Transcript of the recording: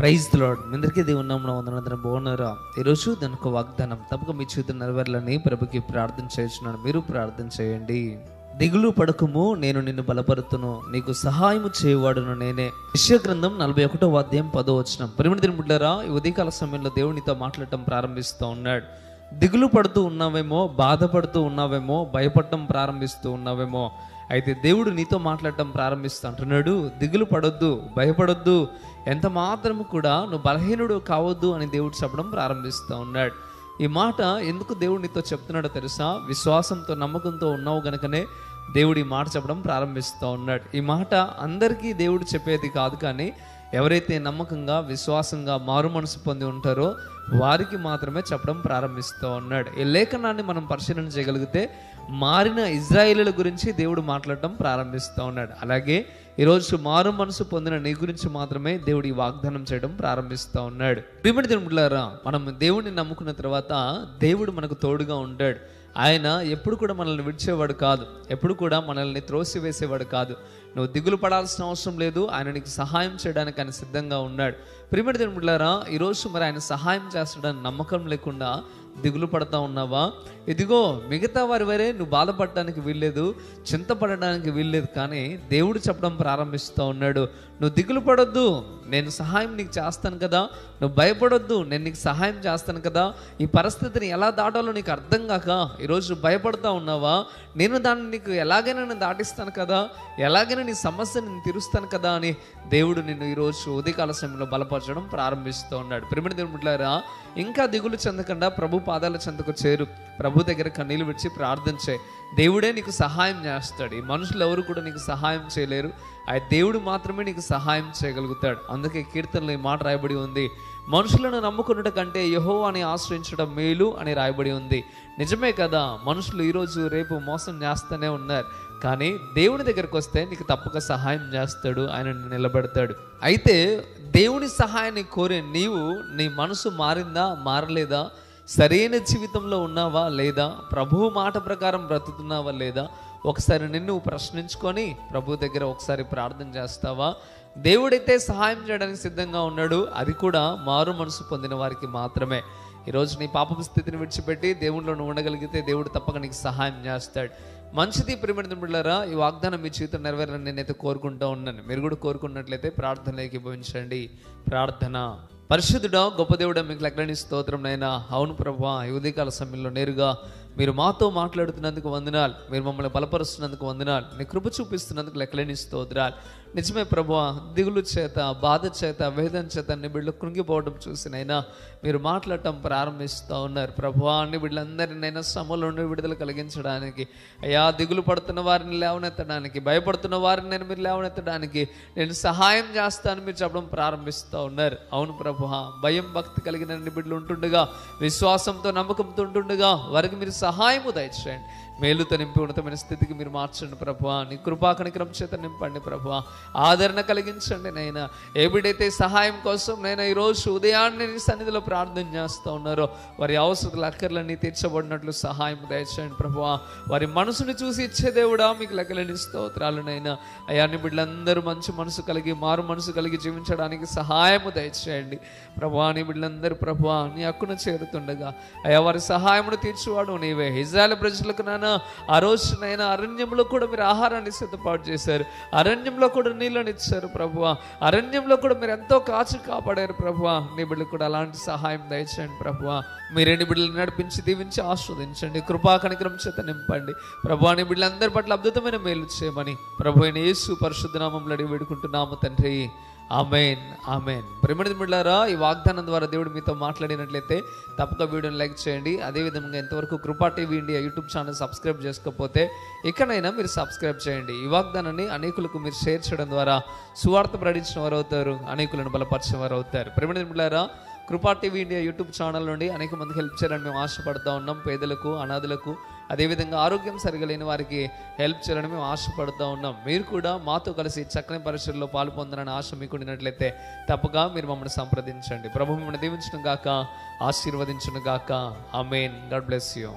Praise the lord. మీ అందరికీ దేవుని నామమున వందనాలు. బాగున్నారా? ఈరోజు దాని ఒక వాగ్దానం తప్పక మీ చేతులు నెరవేరాలని ప్రభుకి ప్రార్థన చేస్తున్నాను. మీరు ప్రార్థన చేయండి. దిగులు పడకము, నేను నిన్ను బలపరుతును, నీకు సహాయము చేయవాడును నేనే. యెషయా గ్రంథం 41వ అధ్యాయం 10వ వచనం. ప్రియమైన దేవుని బిడ్డలారా, ఈ ఉదయకాల సమయంలో దేవునితో మాట్లాడటం ప్రారంభిస్తూ ఉన్నాడు. దిగులు పడుతూ ఉన్నావేమో, బాధపడుతూ ఉన్నావేమో, భయపడటం ప్రారంభిస్తూ ఉన్నావేమో, అయితే దేవుడు నీతో మాట్లాడటం ప్రారంభిస్తూ అంటున్నాడు, దిగులు పడొద్దు, భయపడొద్దు, ఎంత మాత్రము కూడా నువ్వు బలహీనుడు కావద్దు అని దేవుడు చెప్పడం ప్రారంభిస్తూ ఉన్నాడు. ఈ మాట ఎందుకు దేవుడు నీతో చెప్తున్నాడో తెలుసా? విశ్వాసంతో, నమ్మకంతో ఉన్నావు గనుకనే దేవుడు ఈ మాట చెప్పడం ప్రారంభిస్తూ ఉన్నాడు. ఈ మాట అందరికీ దేవుడు చెప్పేది కాదు, కానీ ఎవరైతే నమ్మకంగా, విశ్వాసంగా మారు మనసు పొంది ఉంటారో వారికి మాత్రమే చెప్పడం ప్రారంభిస్తూ ఉన్నాడు. ఈ లేఖనాన్ని మనం పరిశీలన చేయగలిగితే మారిన ఇజ్రాయేలీల గురించి దేవుడు మాట్లాడటం ప్రారంభిస్తూ ఉన్నాడు. అలాగే ఈరోజు మారు మనసు పొందిన నీ గురించి మాత్రమే దేవుడు ఈ వాగ్దానం చేయడం ప్రారంభిస్తూ ఉన్నాడు. ప్రియమైన దేవుని బిడ్డలారా, మనం దేవుడిని నమ్ముకున్న తర్వాత దేవుడు మనకు తోడుగా ఉంటాడు. ఆయన ఎప్పుడు కూడా మనల్ని విడిచేవాడు కాదు, ఎప్పుడు కూడా మనల్ని త్రోసివేసేవాడు కాదు. నువ్వు దిగులు పడాల్సిన అవసరం లేదు. ఆయన నీకు సహాయం చేయడానికి ఆయన సిద్ధంగా ఉన్నాడు. ప్రియమైన దేవుని బిడ్డలారా, ఈరోజు మరి ఆయన సహాయం చేస్తాడని నమ్మకం లేకుండా దిగులు పడతా ఉన్నావా? ఇదిగో, మిగతా వారి వరే నువ్వు బాధపడడానికి వీల్లేదు, చింతపడడానికి వీల్లేదు, కానీ దేవుడు చెప్పడం ప్రారంభిస్తూ ఉన్నాడు, నువ్వు దిగులు పడొద్దు, నేను సహాయం నీకు చేస్తాను కదా, నువ్వు భయపడొద్దు, నేను నీకు సహాయం చేస్తాను కదా. ఈ పరిస్థితిని ఎలా దాటాలో నీకు అర్థం కాక ఈరోజు భయపడతా ఉన్నావా? నేను దాన్ని నీకు ఎలాగైనా నేను దాటిస్తాను కదా, ఎలాగైనా నీ సమస్యను నేను తీరుస్తాను కదా అని దేవుడు నిన్ను ఈరోజు ఉదయకాల సమయంలో బలపరచడం ప్రారంభిస్తూ ఉన్నాడు. ప్రియమైన దేవుని బిడ్డలారా, ఇంకా దిగులు చెందకుండా ప్రభు పాదాల చెంతకు చేరు, ప్రభు దగ్గర కన్నీళ్ళు విడిచి ప్రార్థన చేయి. దేవుడే నీకు సహాయం చేస్తాడు. ఈ మనుషులు ఎవరు కూడా నీకు సహాయం చేయలేరు, ఆ దేవుడు మాత్రమే నీకు సహాయం చేయగలుగుతాడు. అందుకే కీర్తనలో ఈ మాట రాయబడి ఉంది, మనుషులను నమ్ముకున్నట కంటే యెహోవాని ఆశ్రయించడం మేలు అని రాయబడి ఉంది. నిజమే కదా, మనుషులు ఈరోజు రేపు మోసం చేస్తూనే ఉన్నారు, కానీ దేవుని దగ్గరకు వస్తే నీకు తప్పక సహాయం చేస్తాడు, ఆయన నిలబెడతాడు. అయితే దేవుని సహాయాన్ని కోరే నీవు, నీ మనసు మారిందా, మారలేదా? సరైన జీవితంలో ఉన్నావా లేదా? ప్రభువు మాట ప్రకారం బ్రతుకుతున్నావా లేదా? ఒకసారి నిన్ను ప్రశ్నించుకొని ప్రభు దగ్గర ఒకసారి ప్రార్థన చేస్తావా? దేవుడైతే సహాయం చేయడానికి సిద్ధంగా ఉన్నాడు, అది కూడా మారు మనసు పొందిన వారికి మాత్రమే. ఈరోజు నీ పాపపు స్థితిని విడిచిపెట్టి దేవునిలో నువ్వు ఉండగలిగితే దేవుడు తప్పక నీకు సహాయం చేస్తాడు. మంచిది. ప్రియమైన బిడ్డలారా, ఈ వాగ్దానం మీ జీవితం నెరవేరాలని నేనైతే కోరుకుంటూ ఉన్నాను. మీరు కూడా కోరుకున్నట్లయితే ప్రార్థనలోకి భవించండి. ప్రార్థన. పరిశుద్ధుడా, గొప్ప దేవుడా, మీకు లెక్కలేని స్తోత్రం నైనా. అవును ప్రభువా, ఈ ఉదయకాల సమయంలో నేరుగా మీరు మాతో మాట్లాడుతున్నందుకు వందనాలు, మీరు మమ్మల్ని బలపరుస్తున్నందుకు వందనాలు, నీ కృప చూపిస్తున్నందుకు లెక్కలేని స్తోత్రాలు. నిజమే ప్రభువా, దిగులు చేత, బాధ చేత, వేదన చేత నీ బిడ్డలు కృంగిపోవడం చూసినైనా మీరు మాట్లాడటం ప్రారంభిస్తూ ఉన్నారు. ప్రభువా, నీ బిడ్డలందరినైనా శ్రమలో నుండి విడుదల కలిగించడానికి, అయ్యా దిగులు పడుతున్న వారిని లేవనెత్తడానికి, భయపడుతున్న వారిని నేను మీరు లేవనెత్తడానికి నేను సహాయం చేస్తాను మీరు చెప్పడం ప్రారంభిస్తూ ఉన్నారు. అవును ప్రభువా, భయం భక్తి కలిగిన నీ బిడ్డలు ఉంటుండగా, విశ్వాసంతో నమ్మకంతో ఉంటుండగా వారికి మీరు సహాయము దయచేయండి. మేలుతో నింపి ఉన్నతమైన స్థితికి మీరు మార్చండి ప్రభువా. నీ కృపా కనికరం చేత నింపండి ప్రభువా. ఆదరణ కలిగించండి నైనా. ఏవిడైతే సహాయం కోసం నైనా ఈరోజు ఉదయాన్నే నీ సన్నిధిలో ప్రార్థన చేస్తూ ఉన్నారో వారి అవసరాల అక్కర్లన్నీ తీర్చబడినట్లు సహాయం దయచేయండి ప్రభువా. వారి మనసుని చూసి ఇచ్చే దేవుడా, మీకు లెక్కలేని స్తోత్రాలనైనా. అయ్యా, నీ బిడ్డలందరూ మంచి మనసు కలిగి, మారు మనసు కలిగి జీవించడానికి సహాయము దయచేయండి ప్రభువా. నీ బిడ్డలందరూ ప్రభువా నీ హక్కును చేరుతుండగా అయ్యా వారి సహాయమును తీర్చువాడు నీవే. ఇజ్రాయేల్ ప్రజలకు నాన్న ఆ రోజునైనా అరణ్యంలో కూడా మీరు ఆహారాన్ని సిద్ధపాటు చేశారు, అరణ్యంలో కూడా నీళ్ళని ఇచ్చారు ప్రభువా, అరణ్యంలో కూడా మీరు ఎంతో కాచి కాపాడారు ప్రభువా. నీ బిడ్డలు కూడా అలాంటి సహాయం దయచేయండి ప్రభువా. మీరే నీ బిడ్డలు నడిపించి, దీవించి, ఆస్వాదించండి. కృపా కనికరం చేత నింపండి ప్రభువా. నీ బిడ్డలందరి పట్ల అద్భుతమైన మేలు చేయమని ప్రభు అయిన యేసు పరిశుద్ధ నామములో అడిగి వేడుకుంటున్నాము తండ్రి. Amen, amen. ప్రియమైన బిడ్డలారా, ఈ వాగ్దానం ద్వారా దేవుడు మీతో మాట్లాడినట్లయితే తప్పక వీడియోని లైక్ చేయండి. అదేవిధంగా ఇంతవరకు కృపా TV India YouTube channel subscribe చేసుకోకపోతే ఇకనైనా మీరు సబ్స్క్రైబ్ చేయండి. ఈ వాగ్దానాన్ని అనేకులకు మీరు షేర్ చేయడం ద్వారా సువార్త ప్రకటించిన వారు అవుతారు, అనేకులను బలపరిచిన వారు అవుతారు. ప్రియమైన బిడ్డలారా, కృపా టీవీ ఇండియా యూట్యూబ్ ఛానల్ నుండి అనేక మందికి హెల్ప్ చేయాలని మేము ఆశపడుతూ ఉన్నాం. పేదలకు, అనాథులకు, అదేవిధంగా ఆరోగ్యం సరిగా లేని వారికి హెల్ప్ చేయాలని మేము ఆశపడుతూ ఉన్నాం. మీరు కూడా మాతో కలిసి చక్కని పరిస్థితుల్లో పాలు పొందాలని ఆశ మీకు ఉన్నట్లయితే తప్పక మీరు మమ్మల్ని సంప్రదించండి. ప్రభు మిమ్మల్ని దీవించును గాక, ఆశీర్వదించును గాక. ఆమేన్. God bless you.